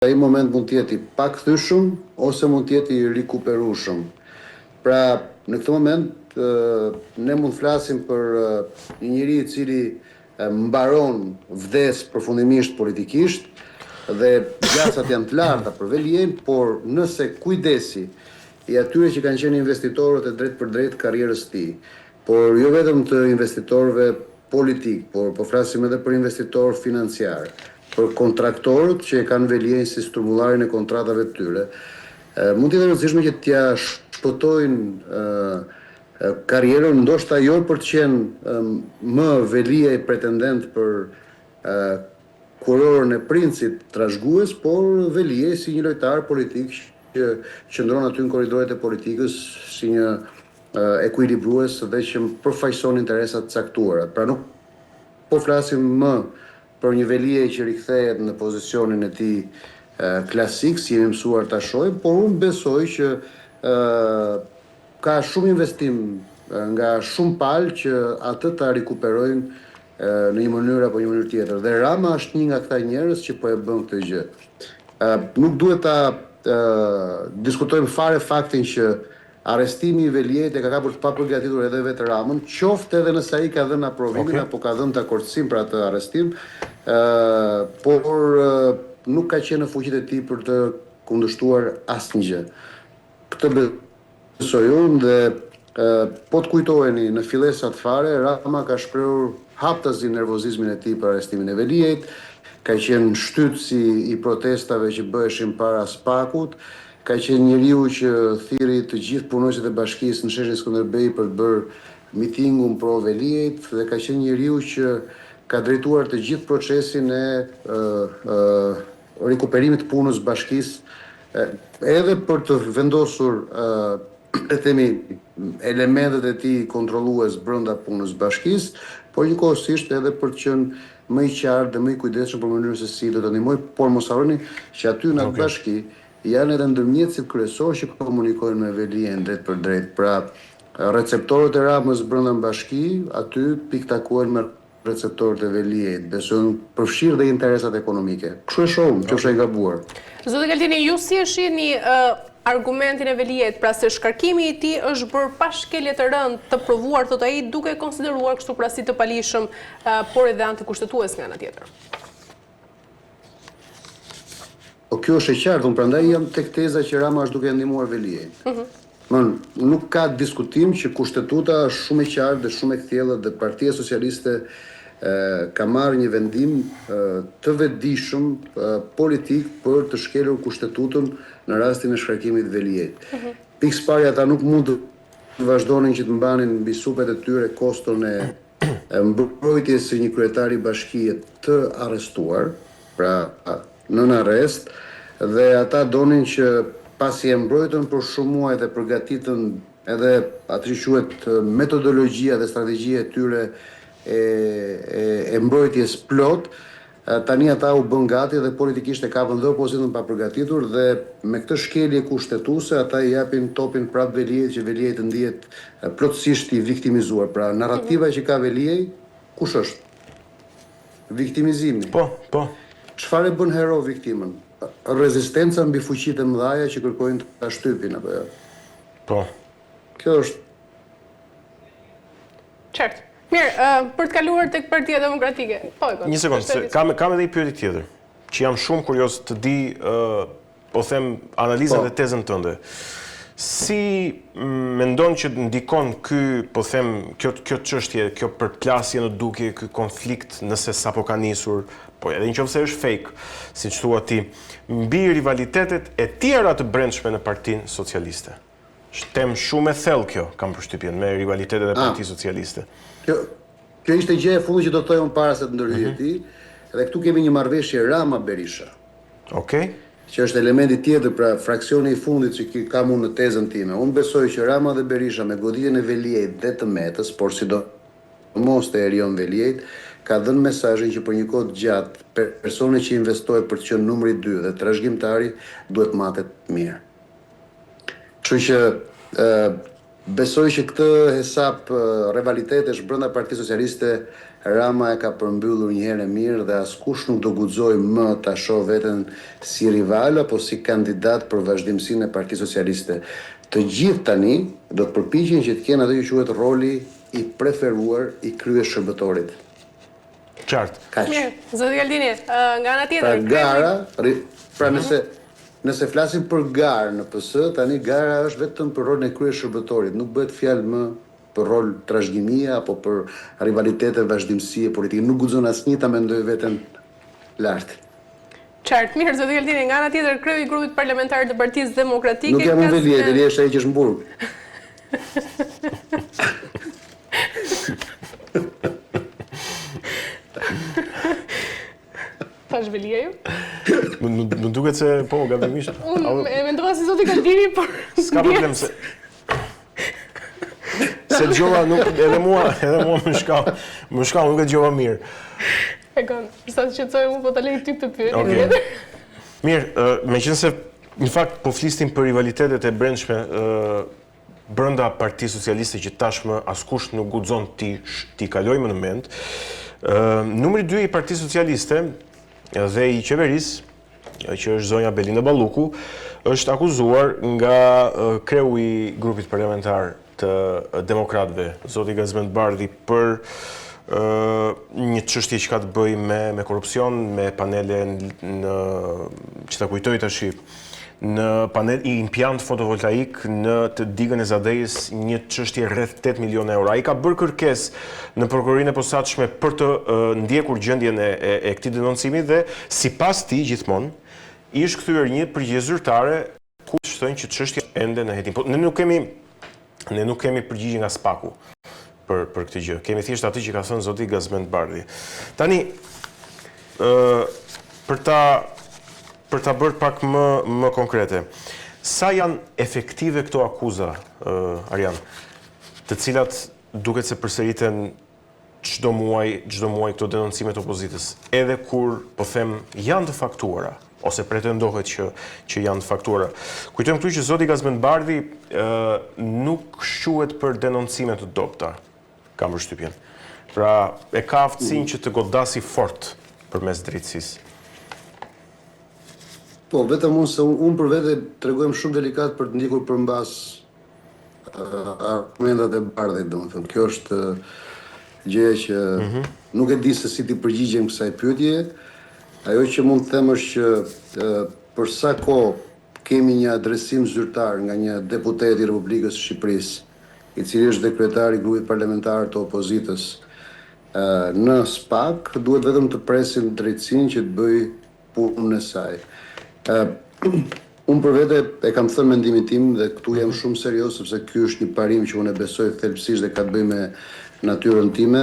ai moment mund të jetë i pakthyeshëm ose mund të jetë i rikuperueshëm. Pra, në këtë moment ne mund të flasim për një njeri i cili mbaron vdes përfundimisht politikisht dhe gjacat janë të larta për Veliejn, por nëse kujdesi i atyre që kanë qenë investitorët e drejt për drejt karrierës së tij, por jo vetëm të investitorëve politik, por po flasim edhe për investitorë financiar, për kontraktorët që e kanë Veliejn si strumullarin e kontratave të tyre, mund të jetë e rëndësishme që t'ja shpëtojnë karrierën, ndoshta jo për të qenë më Veliej pretendent për kurorën e princit trashëgues, por Veliej si një lojtar politik që qëndron aty në korridoret e politikës si një ekuilibrues dhe që përfaqëson interesat të caktuara. Pra nuk po flasim më për një Veliej që rikthehet në pozicionin e tij klasik, si jemi mësuar ta shohim, por unë besoj që ka shumë investim nga shumë palë që atë ta rikuperojnë në një mënyrë apo një mënyrë tjetër. Dhe Rama është një nga këta njerëz që po e bën këtë gjë. Nuk duhet ta diskutojmë fare faktin që arrestimi i Veliejt e ka kapur të papërgatitur edhe vetë Ramën, qoftë edhe nëse ai ka dhënë aprovimin apo ka dhënë dakordsim për atë arrestim, por nuk ka qenë në fuqitë e tij për të kundërshtuar asnjë. Këtë besoj unë dhe po të kujtoheni në fillesat fare, Rama ka shprehur haptazi nervozizmin e tij për arrestimin e Veliejt, ka qenë shtytësi i protestave që bëheshin para Spakut, ka qenë njeriu që thirri të gjithë punonjësit e bashkisë në sheshin Skënderbej për të bërë mitingun pro Veliejt dhe ka qenë njeriu që ka drejtuar të gjithë procesin e rikuperimit të punës bashkisë, edhe për të vendosur elementet e tij kontrollues brenda punës bashkisë, por njëkohësisht edhe për të qenë më i qartë dhe më i kujdesshëm për mënyrën se si do të ndihmoj, por mos harroni që aty në atë bashki janë edhe ndërmjetësit kryesorë që komunikojnë me Veliejn drejt për drejt. Pra, receptorët e Ramës brenda bashki, aty piktakohen me receptorët e Veliejt, besojnë përfshirë dhe interesat ekonomike. Kështu e shohim, që është e gabuar. Zotë Galtini, ju si e shihni argumentin e Veliejt, pra se shkarkimi i tij është bërë pa shkelje të rëndë të provuar, thotë ai, duke konsideruar kështu pra si të palishëm, por edhe antikushtetues nga ana tjetër. Po kjo është e qartë, unë prandaj jam tek teza që Rama është duke ndihmuar Veliejn. Nuk ka diskutim që kushtetuta është shumë e qartë dhe shumë e thjellë dhe Partia Socialiste ka marrë një vendim të vetëdijshëm politik për të shkelur kushtetutën në rastin e shkarkimit të Veliejt. Pikëparë ata nuk mund të vazhdonin që të mbanin mbi supet e tyre koston e mbrojtjes së një kryetari bashkie të arrestuar, pra nën arrest, dhe ata donin që pasi e mbrojtën për shumë muaj dhe përgatitën edhe atë që quhet metodologjia dhe strategjia e tyre e mbrojtjes plot, tani ata u bën gati dhe politikisht e kapën dhe opozitën pa përgatitur dhe me këtë shkelje kushtetuese ata i japin topin prap Veliejt që Veliej të ndihet plotësisht i viktimizuar. Pra narrativa që ka Veliej, kush është? Viktimizimi. Po. Çfarë e bën hero viktimën? Rezistenca mbi fuqitë e mëdha që kërkojnë ta shtypin apo jo? Po. Kjo është. Qartë. Mirë, për të kaluar tek Partia Demokratike. Një sekondë, kam edhe një pyetje tjetër, që jam shumë kurioz të di, po them, analizën dhe tezën tënde. Si mendon që ndikon po them, kjo çështje, kjo përplasje në dukje, ky konflikt, nëse sapo ka nisur, po edhe nëse është fake, siç thua ti, mbi rivalitetet e tjera të brendshme në Partinë Socialiste? Është temë shumë e thellë kjo, kam përshtypjen, me rivalitetet e Partisë Socialiste. Kjo ishte gjë e fundit që do të thojmë para se të ndërhyjë ti, dhe këtu kemi një marrëveshje Rama-Berisha. Okej. Që është elementi tjetër, pra fraksioni i fundit që kam unë në tezën time. Unë besoj që Rama dhe Berisha me goditjen e Veliejt dhe të Metës, por sidomos të Erion Veliejt, ka dhënë mesazhin që për një kohë të gjatë personi që investohet për të qenë numri 2 dhe trashëgimtari duhet matet mirë. Kështu që besoj që këtë hesap rivalitetesh brenda Partisë Socialiste Rama e ka përmbyllur një herë e mirë dhe askush nuk do guxoj më ta shoh veten si rival apo si kandidat për vazhdimsinë e Partisë Socialiste. Të gjithë tani do të përpiqen që të kenë atë që quhet roli i preferuar i kryeshërbëtorit. Qartë. Kaq. Mirë, zoti Galdini, nga ana tjetër, Pra nëse flasim për garë në PS, tani gara është vetëm për rolin e kryeshërbëtorit, nuk bëhet fjalë më për rol trashëgimie apo për rivalitete vazhdimësie politike. Nuk guxon asnjë ta mendoj veten lart. qartë, mirë, zoti Galdini, nga ana tjetër, kreu i grupit parlamentar të Partisë Demokratike. Nuk jam unë Velia, Velia është ai që është në burg. Tash Velia ju? Më duket se po, gabimisht. Unë e mendova si zoti Galdini, por S'ka problem se dëgjova nuk edhe mua më shkall, nuk e dëgjova mirë. e kanë, sa të qetësoj unë po ta lej ty këtë pyetje Okej. tjetër. Mirë, meqense në fakt po flistim për rivalitetet e brendshme brenda Partisë Socialiste që tashmë askush nuk guxon ti kalojmë në mend. Numri 2 i Partisë Socialiste dhe i qeverisë, që është zonja Belinda Balluku, është akuzuar nga kreu i grupit parlamentar të demokratëve, zoti Gazmend Bardhi, për një çështje që ka të bëjë me korrupsion, me panele që ta kujtoj tash, në panel i impjant fotovoltaik në të digën e Zadejës, një çështje rreth 8 milionë euro. Ai ka bërë kërkesë në prokurorinë e posaçme për të ndjekur gjendjen e këtij denoncimi dhe sipas tij gjithmonë i është kthyer një përgjigje zyrtare ku thonë që çështja ende në hetim. Po ne nuk kemi përgjigje nga Spaku për këtë gjë. Kemi thjesht atë që ka thënë zoti Gazmend Bardhi. Tani për ta bërë pak më konkrete. Sa janë efektive këto akuza, Arjan, të cilat duket se përsëriten çdo muaj këto denoncimet opozitës, edhe kur po them janë të faktuara ose pretendohet që janë të faktuara. Kujtojmë këtu që zoti Gazmend Bardhi nuk shquhet për denoncime të dobta, kam përshtypjen. Pra e ka aftësinë që të godasi fort përmes drejtësisë. Po, vetëm unë për vete tregojmë shumë delikat për të ndjekur përmbas argumentat e Bardhit, domethënë. Kjo është gjë që nuk e di se si ti përgjigjem kësaj pyetje. Ajo që mund të them është që për sa kohë kemi një adresim zyrtar nga një deputet i Republikës së Shqipërisë, i cili është dhe kryetari i grupit parlamentar të opozitës, në SPAK, duhet vetëm të presim drejtësinë që të bëj punën e saj. Unë për vete e kam thënë mendimin tim dhe këtu jam shumë serioz sepse ky është një parim që unë e besoj thelbësisht dhe ka të bëjë me natyrën time.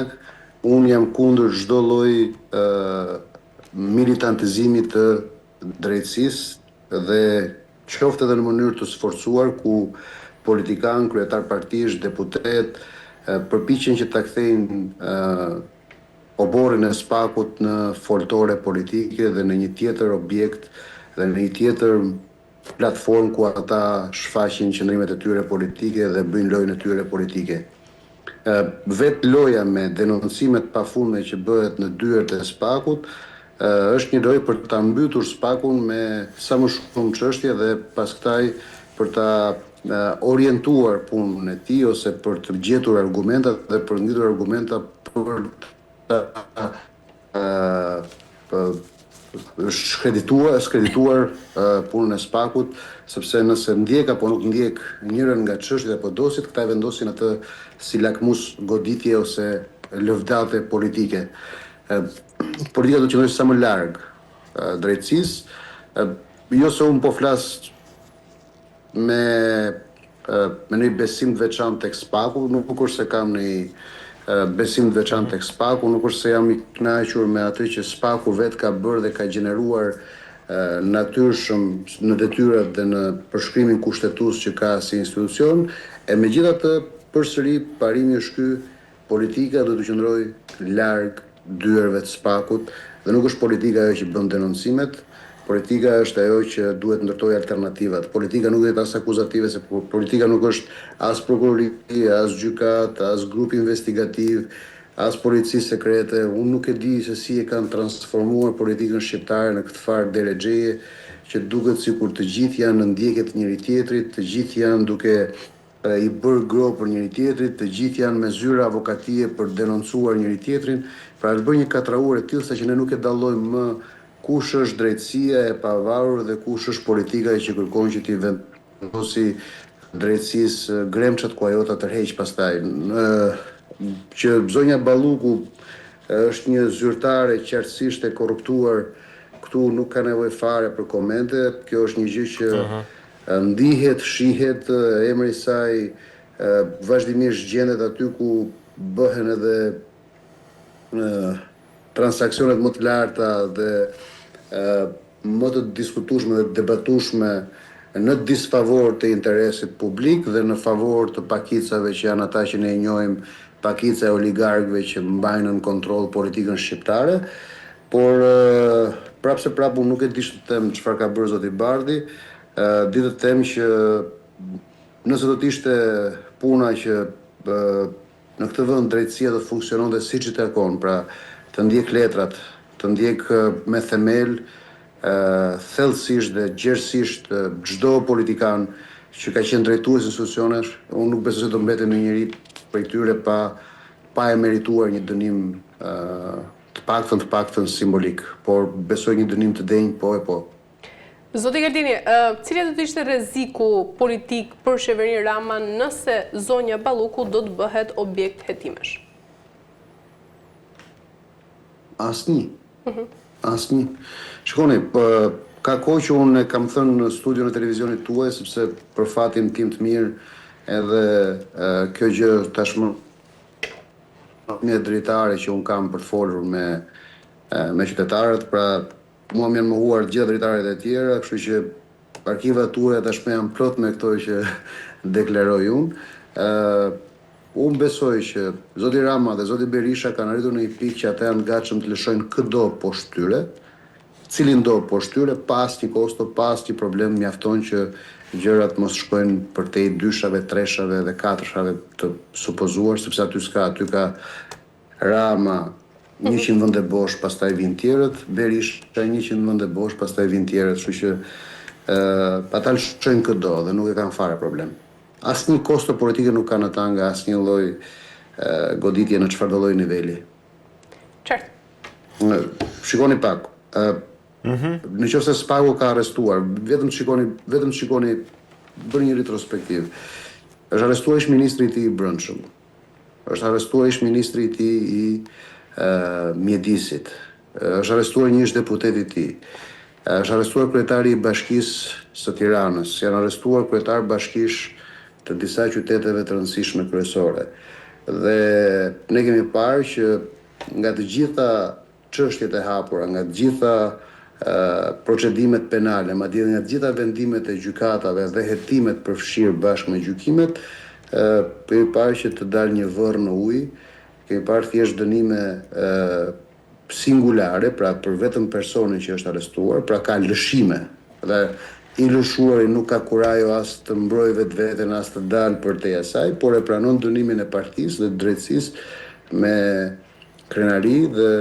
Unë jam kundër çdo lloji militantizimi të drejtësisë dhe qoftë edhe në mënyrë të sforcuar ku politikan, kryetar partish, deputet përpiqen që ta kthejnë oborrin e SPAK-ut në foltore politike dhe në një tjetër objekt dhe në një tjetër platformë ku ata shfaqin qëndrimet e tyre politike dhe bëjnë lojën e tyre politike. Vetë loja me denoncimet pafundme që bëhet në dyert e SPAK-ut është një lojë për ta mbytur SPAK-un me sa më shumë çështje dhe pas kësaj për ta orientuar punën e tij ose për të gjetur argumenta dhe për ngjitur argumenta për skredituar punën e SPAK-ut, sepse nëse ndjek apo nuk ndjek njërin nga çështjet e podosit, këta vendosin atë si lakmus goditje ose lëvdate politike. Politika do të qëndrojë sa më larg drejtësisë. Jo se unë po flas me një besim të veçantë tek SPAK-u, nuk është se kam një besim të veçantë tek SPAK-u, nuk është se jam i kënaqur me atë që SPAK-u vetë ka bërë dhe ka gjeneruar natyrshëm në detyrat dhe në përshkrimin kushtetues që ka si institucion, e megjithatë përsëri parimi është ky, politika do të qëndrojë larg dyerve të SPAK-ut dhe nuk është politika ajo që bën denoncimet, politika është ajo që duhet ndërtojë alternativat. Politika nuk është as akuzative, se politika nuk është as prokurori, as gjykat, as grup investigativ, as policisë sekrete. Unë nuk e di se si e kanë transformuar politikën shqiptare në këtë farë deregjeje, që duket sikur të gjithë janë në ndjekje të njëri tjetrit, të gjithë janë duke i bërë gro për njëri tjetrit, të gjithë janë me zyra avokatie për denoncuar njëri tjetrin. Pra të bëjë një katraur e tillë sa që ne nuk e dallojmë më kush është drejtësia e pavarur dhe kush është politika që kërkon që t'i vendosi drejtësisë gremçat ku ajo ta tërheq pastaj. Që zonja Balluku është një zyrtare qartësisht e korruptuar, këtu nuk ka nevojë fare për komente. Kjo është një gjë që ndihet, shihet, emri i saj vazhdimisht gjendet aty ku bëhen edhe transaksionet më të larta dhe më të diskutueshme dhe debatueshme në disfavor të interesit publik dhe në favor të pakicave që janë ata që ne i njohim, pakica e oligarkëve që mbajnë në kontroll politikën shqiptare. Por prapse prap unë nuk e di të them çfarë ka bërë zoti Bardhi. Di të them që nëse do të ishte puna që në këtë vend drejtësia do të funksiononte siç i takon, pra të ndjek letrat, të ndjek me themel, thellësisht dhe gjerësisht çdo politikan që ka qenë drejtues institucionesh, unë nuk besoj se do mbetej në njëri prej tyre pa e merituar një dënim të paktën simbolik, por besoj një dënim të denjë, po e po. Zoti Galdini, cili do të ishte rreziku politik për qeverinë Rama nëse zonja Balluku do të bëhet objekt hetimesh? Asnjë. Asnjë. Shikoni, ka kohë që unë kam thënë në studion e televizionit tuaj, sepse për fatin tim të mirë edhe kjo gjë tashmë një dritare që unë kam për të folur me qytetarët, pra mua më janë mohuar gjithë dritaret e tjera, kështu që arkivat tuaja tashmë janë plot me këto që deklaroj unë. Unë besoj që zoti Rama dhe zoti Berisha kanë arritur në një pikë që ata janë gatshëm të lëshojnë çdo poshtyre, cilin do poshtyre, pa asnjë kosto, pa asnjë problem, mjafton që gjërat mos shkojnë përtej dyshave, treshave dhe katërshave të supozuar, sepse aty ka Rama 100 vende bosh, pastaj vinë tjerët, Berisha 100 vende bosh, pastaj vinë tjerët, kështu që ata lëshojnë këdo dhe nuk e kanë fare problem. Asnjë kosto politike nuk kanë ata nga asnjë lloj goditje në çfarëdo lloj niveli. Qartë. Shikoni pak. Në qoftë se Spagu ka arrestuar, vetëm shikoni, bëni një retrospektiv. Është arrestuar ish ministri i tij i brendshëm. Është arrestuar ish ministri i tij i mjedisit. Është arrestuar një ish deputet i tij. Është arrestuar kryetari i Bashkisë së Tiranës. Janë arrestuar kryetar bashkish të disa qyteteve të rëndësishme kryesore. Dhe ne kemi parë që nga të gjitha çështjet e hapura, nga të gjitha procedimet penale, madje nga të gjitha vendimet e gjykatave dhe hetimet përfshirë bashkë me gjykimet, kemi parë që të dalë një vërr në ujë, kemi parë thjesht dënime singulare, pra për vetëm personin që është arrestuar, pra ka lëshime. Dhe i lëshuari nuk ka kurajo as të mbrojë vetveten as të dalë përtej asaj, por e pranon dënimin e partisë dhe drejtësisë me krenari dhe